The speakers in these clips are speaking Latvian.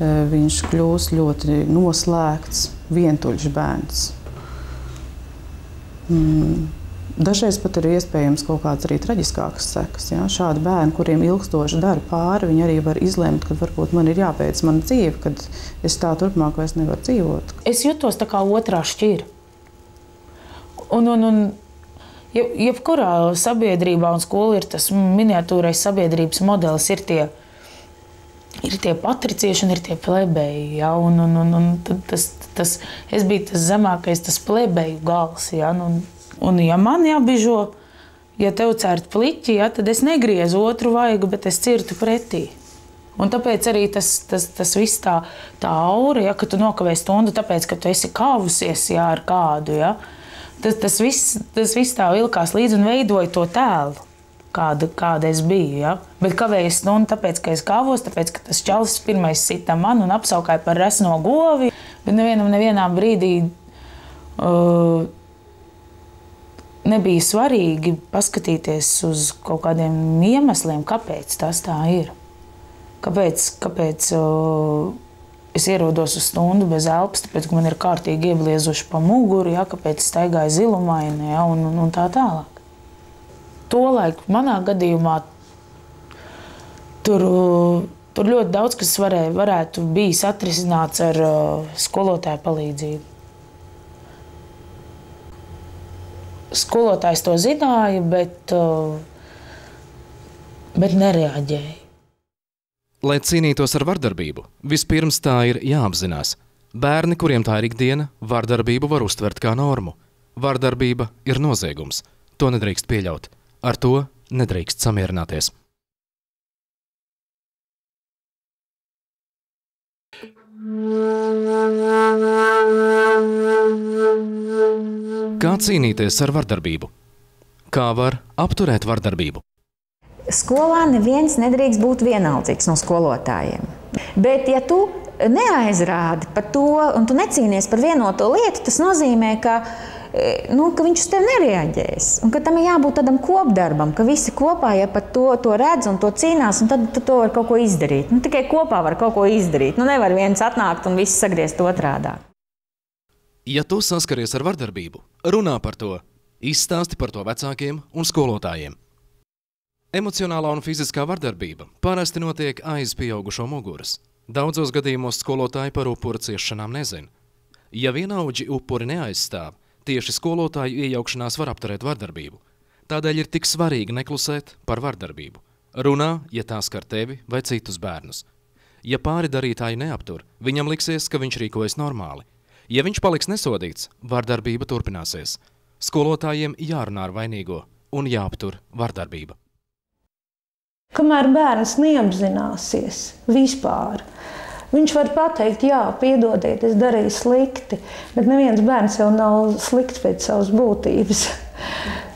viņš kļūst ļoti noslēgts, vientuļš bērns. Dažreiz pat ir iespējams kaut kāds arī traģiskāks sekas. Ja? Šādi bērni, kuriem ilgstoši dara pāri, viņi arī var izlemt, ka varbūt man ir jābeidz mana dzīve, kad es tā turpmāk vairs nevaru dzīvot. Es jutos tā kā otrā šķira. Un jebkurā sabiedrībā un skola ir tas miniatūrais sabiedrības modelis, ir tie patricieši un ir tie plebeji. Ja? Tad es biju tas zemākais, tas plebeju gals. Ja? Un ja man jābižo, ja tev cērt pliķi, ja, tad es negriezu otru vaigu, bet es cirtu pretī. Un tāpēc arī tas viss tā aura, ja, ka tu nokavē stundu, tāpēc, ka tu esi kāvusies, ja, ar kādu, ja, tas viss tā vilkās līdzi un veidoja to tēlu, kāda es biju. Ja. Bet kavēju stundu, tāpēc, ka es kāvos, tāpēc, ka tas čalis pirmais sita man un apsaukāja par resno govi, bet nevienā brīdī nebija svarīgi paskatīties uz kaut kādiem iemesliem, kāpēc tas tā ir. Kāpēc es ierodos uz stundu bez elpas, tāpēc, ka man ir kārtīgi iebliezuši pa muguru, ja, kāpēc staigāju zilumaini, ja, un tā tālāk. Tolaik manā gadījumā tur ļoti daudz, kas varētu bijis atrisināts ar skolotāju palīdzību. Skolotājs to zināja, bet nereaģēja. Lai cīnītos ar vardarbību, vispirms tā ir jāapzinās. Bērni, kuriem tā ir ikdiena, vardarbību var uztvert kā normu. Vardarbība ir noziegums. To nedrīkst pieļaut. Ar to nedrīkst samierināties. Kā cīnīties ar vardarbību? Kā var apturēt vardarbību? Skolā neviens nedrīkst būt vienaldzīgs no skolotājiem. Bet, ja tu neaizrādi par to un tu necīnies par vienoto lietu, tas nozīmē, ka viņš uz tevi nereaģēs. Un ka tam ir jābūt tādam kopdarbam, ka visi kopā, ja par to redz un to cīnās, un tad to var kaut ko izdarīt. Tikai kopā var kaut ko izdarīt. Nevar viens atnākt un viss sagriezt otrādā. Ja tu saskaries ar vardarbību, runā par to, izstāsti par to vecākiem un skolotājiem. Emocionālā un fiziskā vardarbība parasti notiek aiz pieaugušo muguras. Daudzos gadījumos skolotāji par upura ciešanām nezina. Ja vienaudži upuri neaizstāv, tieši skolotāju iejaukšanās var apturēt vardarbību. Tādēļ ir tik svarīgi neklusēt par vardarbību. Runā, ja tā skar tevi vai citus bērnus. Ja pāri darītāju neaptur, viņam liksies, ka viņš rīkojas normāli. Ja viņš paliks nesodīts, vardarbība turpināsies. Skolotājiem jārunā ar vainīgo un jāaptur vardarbība. Kamēr bērns neapzināsies vispār, viņš var pateikt, jā, piedodiet, es darīju slikti, bet neviens bērns jau nav slikts pēc savas būtības.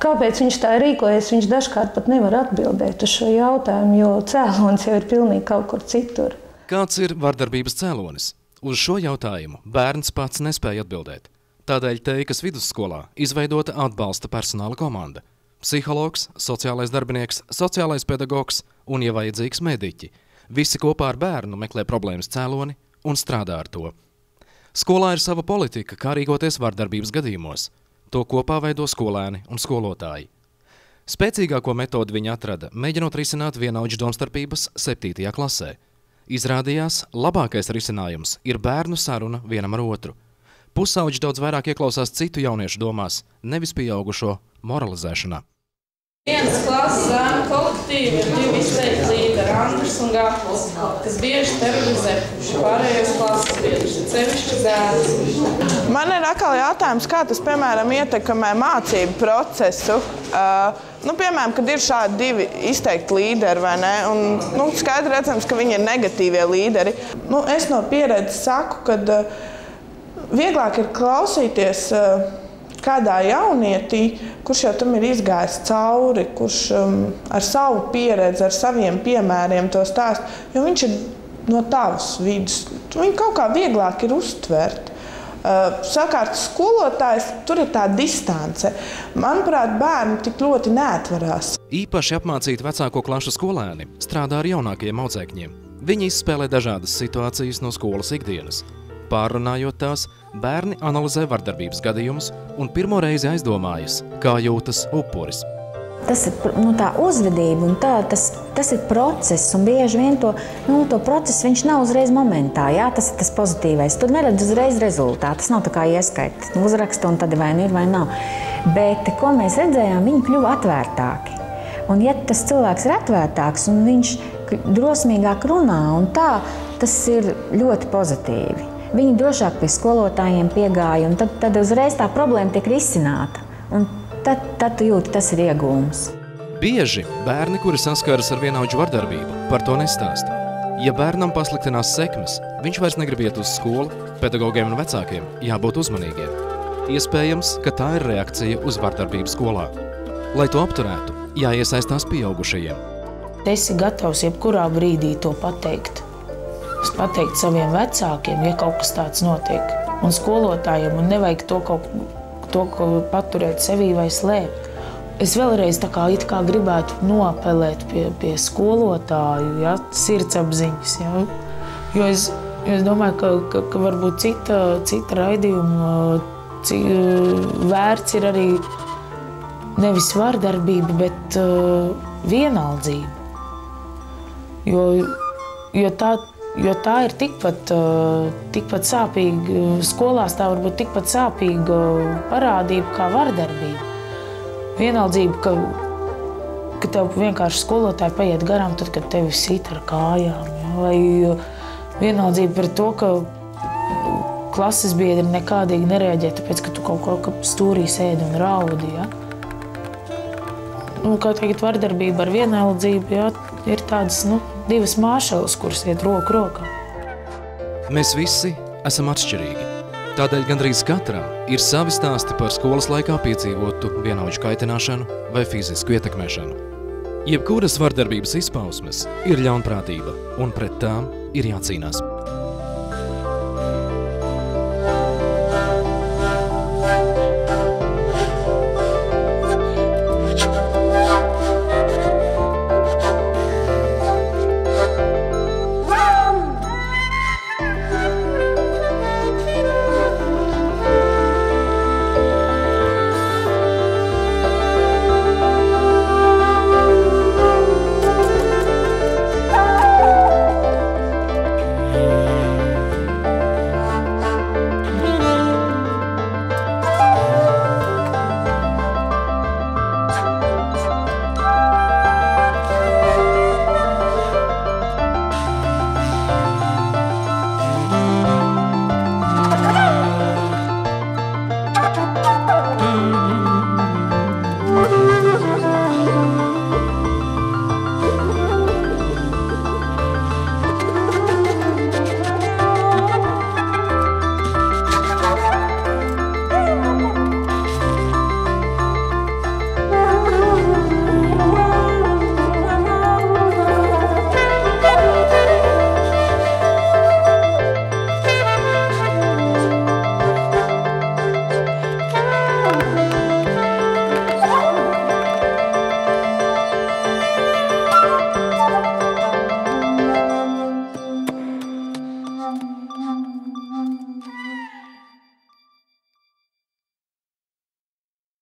Kāpēc viņš tā rīkojas, viņš dažkārt pat nevar atbildēt uz šo jautājumu, jo cēlonis jau ir pilnīgi kaut kur citur. Kāds ir vardarbības cēlonis? Uz šo jautājumu bērns pats nespēja atbildēt. Tādēļ Teikas vidusskolā izveidota atbalsta personāla komanda. Psihologs, sociālais darbinieks, sociālais pedagogs un, ja vajadzīgs, mediķi. Visi kopā ar bērnu meklē problēmas cēloni un strādā ar to. Skolā ir sava politika, kā rīkoties vardarbības gadījumos. To kopā veido skolēni un skolotāji. Spēcīgāko metodi viņi atrada, mēģinot risināt vienaudžu domstarpības 7. klasē. Izrādījās, labākais risinājums ir bērnu saruna vienam ar otru. Pusauģi daudz vairāk ieklausās citu jauniešu domās, nevis pieaugušo moralizēšanā. Vienas klases zēnu kolektīvi ir 2 izteikti līderi, Andris un Gafls, kas bieži terorizē pārējos klases biedrus, sevišķi zēnus. Man ir atkal jautājums, kā tas, piemēram, ietekmē mācību procesu. Piemēram, kad ir šādi 2 izteikti līderi, vai ne? Un, skaidri redzams, ka viņi ir negatīvie līderi. Es no pieredzes saku, ka vieglāk ir klausīties kādā jaunietī, kurš jau tam ir izgājis cauri, kurš ar savu pieredzi, ar saviem piemēriem to stāst, jo viņš ir no tavas vidus. Viņi kaut kā vieglāk ir uztvert. Sakārt skolotājs, tur ir tā distance. Manuprāt, bērni tik ļoti neatverās. Īpaši apmācīti vecāko klašu skolēni strādā ar jaunākajiem audzēkņiem. Viņi izspēlē dažādas situācijas no skolas ikdienas. Pārrunājot tās, bērni analizē vardarbības gadījumus un pirmo reizi aizdomājas, kā jūtas upuris. Tas ir tā uzvedība un tas ir process, un bieži vien to procesu viņš nav uzreiz momentā, jā, tas ir tas pozitīvais. Tur neredz uzreiz rezultātu, tas nav tā kā ieskaita, uzraksta un tad vai nu ir vai nav. Bet, ko mēs redzējām, viņi kļuva atvērtāki. Un ja tas cilvēks ir atvērtāks un viņš drosmīgāk runā un tā, tas ir ļoti pozitīvi. Viņi drošāk pie skolotājiem piegāja, un tad uzreiz tā problēma tiek risināta. Un tad tu jūti, tas ir iegūms. Bieži bērni, kuri saskaras ar vienaudžu vardarbību, par to nestāsta. Ja bērnam pasliktinās sekmes, viņš vairs negrib iet uz skolu, pedagogiem un vecākiem jābūt uzmanīgiem. Iespējams, ka tā ir reakcija uz vardarbību skolā. Lai to apturētu, jāiesaistās pieaugušajiem. Esi gatavs jebkurā brīdī to pateikt. Pateikt saviem vecākiem, ja kaut kas tāds notiek, un skolotājiem, un nevajag to paturēt sevī vai slēpt. Es vēlreiz it kā gribētu noapelēt pie skolotāju, ja, sirdsapziņas, ja, jo es domāju, ka varbūt cita raidījuma vērts ir arī nevis vardarbība, bet vienaldzība. Jo tā ir tikpat sāpīga, skolās tā varbūt tikpat sāpīga parādība kā vardarbība. Vienaldzība, ka tev vienkārši skolotāji paiet garām, tad, kad tevi sit ar kājām. Ja? Vai vienaldzība par to, ka klases biedri nekādīgi nereaģē, tāpēc, ka tu kaut ko stūrī sēdi un raudi. Ja? Kā teikt, vardarbība ar vienaldzību, ja, ir tādas divas māšeles, kuras iet roku rokā. Mēs visi esam atšķirīgi. Tādēļ gandrīz katram ir savi stāsti par skolas laikā piedzīvotu vienaudžu kaitināšanu vai fizisku ietekmēšanu. Jebkuras vardarbības izpausmes ir ļaunprātība, un pret tām ir jācīnās.